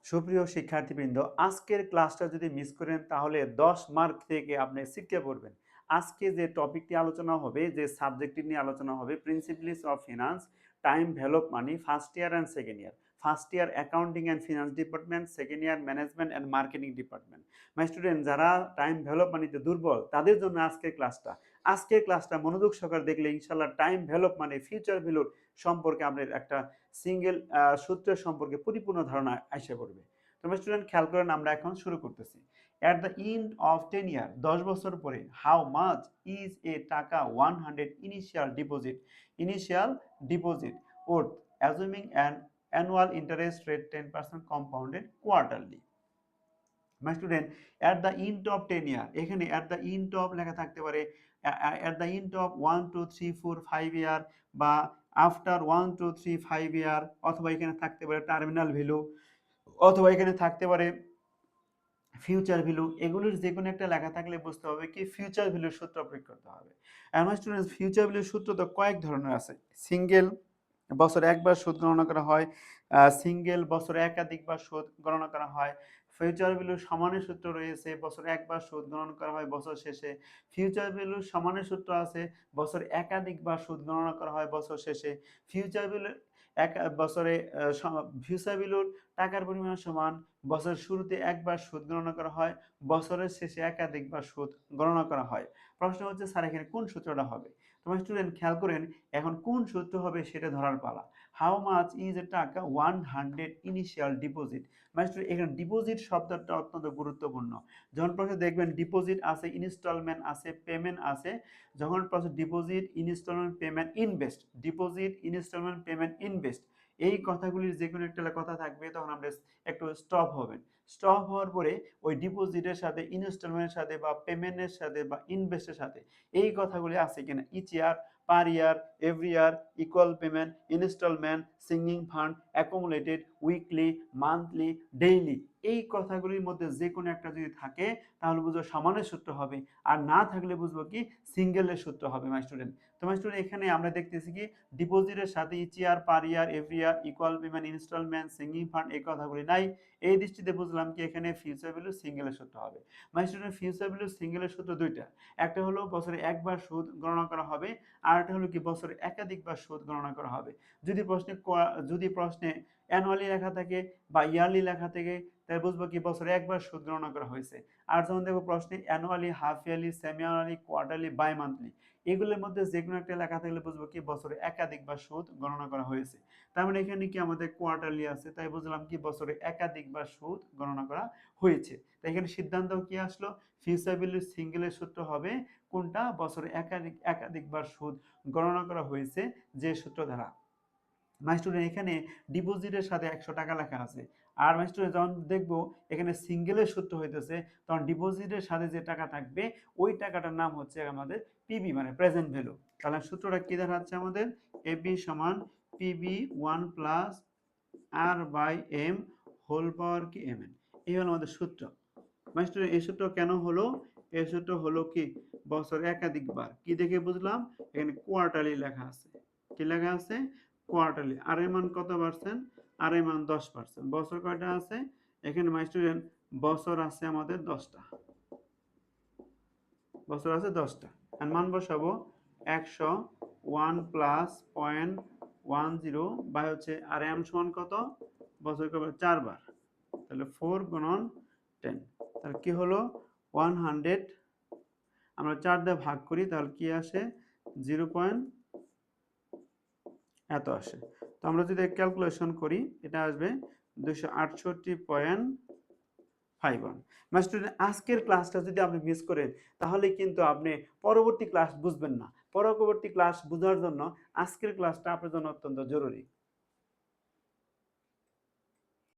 সুপ্রিয় শিক্ষার্থীবৃন্দ, আজকের ক্লাসটা যদি মিস করেন তাহলে 10 মার্ক থেকে আপনি ছিটকে পড়বেন। আজকে যে টপিকটি আলোচনা হবে, যে সাবজেক্টটি নিয়ে আলোচনা হবে, principles of finance, time value of money, first year and second year. First year accounting and finance department, second year management and marketing department. My student, যারা টাইম ভ্যালু অফ মানিতে দুর্বল তাদের জন্য আজকের ক্লাসটা মনোযোগ সহকারে দেখলে ইনশাল্লাহ time value of money, future ভ্যালুর সম্পর্কে আপনার একটা সিঙ্গেল সূত্রের সম্পর্কে পরিপূর্ণ ধারণা আসে পড়বে। তোমরা স্টুডেন্ট খেয়াল করেন, আমরা এখন শুরু করতেছি। অ্যাট দ্য এন্ড অফ 10 ইয়ার, 10 বছর পরে, হাউ মাচ ইজ এ টাকা 100 initial deposit worth অ্যাজুমিং an annual interest rate 10% compounded quarterly. My student, at the end of 10 ইয়ার, এখানে অ্যাট দ্য এন্ড অফ লেখা থাকতে পারে অ্যাট দ্য এন্ড অফ 1 2 3 4 5 ইয়ার, বা after 1 2 3 5 ইয়ার, অথবা এখানে থাকতে পারে টার্মিনাল ভ্যালু, অথবা এখানে থাকতে পারে ফিউচার ভ্যালু। এগুলোর যে কোনো একটা লেখা থাকলে বুঝতে হবে কি ফিউচার ভ্যালুর সূত্র প্রয়োগ করতে হবে। আমার স্টুডেন্টস, ফিউচার ভ্যালুর সূত্র তো কয়েক ধরনের আছে। সিঙ্গেল বছরে একবার সুদ গণনা করা হয়, সিঙ্গেল বছরে একাধিকবার সুদ গণনা করা হয়। ফিউচার ভ্যালুর সমানের সূত্র রয়েছে, বছরে একবার সুদ গণনা করা হয় বছর শেষে। ফিউচার ভ্যালুর সমানের সূত্র আছে, বছরে একাধিকবার সুদ গণনা করা হয় বছর শেষে। ফিউচার ভ্যালু এক বছরে ফিউচার ভ্যালুর টাকার পরিমাণ সমান, বছরের শুরুতে একবার সুদ গণনা করা হয়, বছরের শেষে একাধিকবার সুদ গণনা করা হয়। প্রশ্ন হচ্ছে স্যার এখানে কোন সূত্রটা হবে? তোমার স্টুডেন্ট খেয়াল করেন, এখন কোন সূত্র হবে সেটা ধরার পালা। হাউ মাচ ইজ এ টাকা 100 ইনিশিয়াল ডিপোজিট। মানে স্টুডেন্ট, এখানে ডিপোজিট শব্দটা অত্যন্ত গুরুত্বপূর্ণ। যখন প্রশ্নে দেখবেন ডিপোজিট আছে, ইনস্টলমেন্ট আছে, পেমেন্ট আছে, যখন প্রশ্ন deposit, installment, payment, invest, deposit, installment, payment, invest, এই কথাগুলির যে কোনো একটা কথা থাকবে, তখন আমরা একটু স্টপ হবেন। স্টপ হওয়ার পরে ওই ডিপোজিটের সাথে, ইনস্টলমেন্টের সাথে, বা পেমেন্টের সাথে, বা ইনভেস্টের সাথে এই কথাগুলি আছে কিনা, each year, per year, every year, equal payment, installment, sinking fund, accumulated, weekly, monthly, daily, এই কথাগুলির মধ্যে যে কোনো একটা যদি থাকে তাহলে বুঝবো সমানের সূত্র হবে, আর না থাকলে বুঝবো কি সিঙ্গেলের সূত্র হবে। মাই স্টুডেন্ট, তোমার স্টুডেন্ট এখানে আমরা দেখতেছি কি ডিপোজিটের সাথে each year, per year, every year, equal payment, installment, sinking fund এই কথাগুলি নাই। এই দৃষ্টিতে বুঝলাম কি এখানে ফিউচার ভ্যালু সিঙ্গেলের সূত্র হবে। মাই স্টুডেন্ট, ফিউচার ভ্যালু সিঙ্গেলের সূত্র দুইটা। একটা হলো বছরে একবার সুদ গণনা করা হবে, আর একটা হলো কি বছরে একাধিকবার সুদ গণনা করা হবে। যদি প্রশ্নে অ্যানুয়ালি লেখা থাকে বা ইয়ারলি লেখা থাকে, তাহলে বুঝবো কি বছরে একবার সুদ গণনা করা হয়েছে। আর যখন দেখবো প্রশ্নে annually, half yearly, semi annually, quarterly, bimonthly, এগুলোর মধ্যে যে কোনো একটা লেখা থাকলে বুঝবো কি বছরে একাধিকবার সুদ গণনা করা হয়েছে। তার মানে এখানে কি আমাদের কোয়ার্টারলি আছে, তাই বুঝলাম কি বছরে একাধিকবার সুদ গণনা করা হয়েছে। তাই এখানে সিদ্ধান্ত কি আসলো, ফিউচার ভ্যালু সিঙ্গেলের সূত্র হবে কোনটা, বছরে একাধিকবার সুদ গণনা করা হয়েছে যে সূত্র দ্বারা। মাই স্টুডেন্ট, এখানে ডিপোজিটের সাথে 100 টাকা লেখা আছে, আর মাই স্টুডেন্ট যখন দেখবো এখানে সিঙ্গেলের সূত্র হইতেছে, তখন ডিপোজিটের সাথে যে টাকা থাকবে ওই টাকাটার নাম হচ্ছে আমাদের পিবি, মানে প্রেজেন্ট ভ্যালু। তাহলে সূত্রটা কি দাঁড়াচ্ছে আমাদের, এবি সমান PB 1 plus r by m whole power কি এম এন। এই হলো আমাদের সূত্র। মাই স্টুডেন্ট, এই সূত্র কেন হলো, এই সূত্র হলো কি বছর একাধিকবার, কি দেখে বুঝলাম, এখানে কোয়ার্টারলি লেখা আছে। কি লেখা আছে, কোয়ার্টারলি। আর এর মান কত পার্সেন্ট, আর এর মান 10%। বছর কয়টা আছে এখানে মাই স্টুডেন্ট, বছর আছে আমাদের 10টা, বছর আছে 10টা। আর মান বসাবো 100, 1 প্লাস 0.10 বাই হচ্ছে, আর এম সমান কত, বছর কবে 4 বার, তাহলে 4 গুণন 10, তাহলে কি হলো 100, আমরা 4 দিয়ে ভাগ করি তাহলে কি আসে 0. এত আসে। তো আমরা যদি ক্যালকুলেশন করি এটা আসবে 268.51। মাই স্টুডেন্ট, আজকের ক্লাসটা যদি আপনি মিস করেন তাহলে কিন্তু আপনি পরবর্তী ক্লাস বুঝবেন না। পরবর্তী ক্লাস বোঝার জন্য আজকের ক্লাসটা আপনার জন্য অত্যন্ত জরুরি।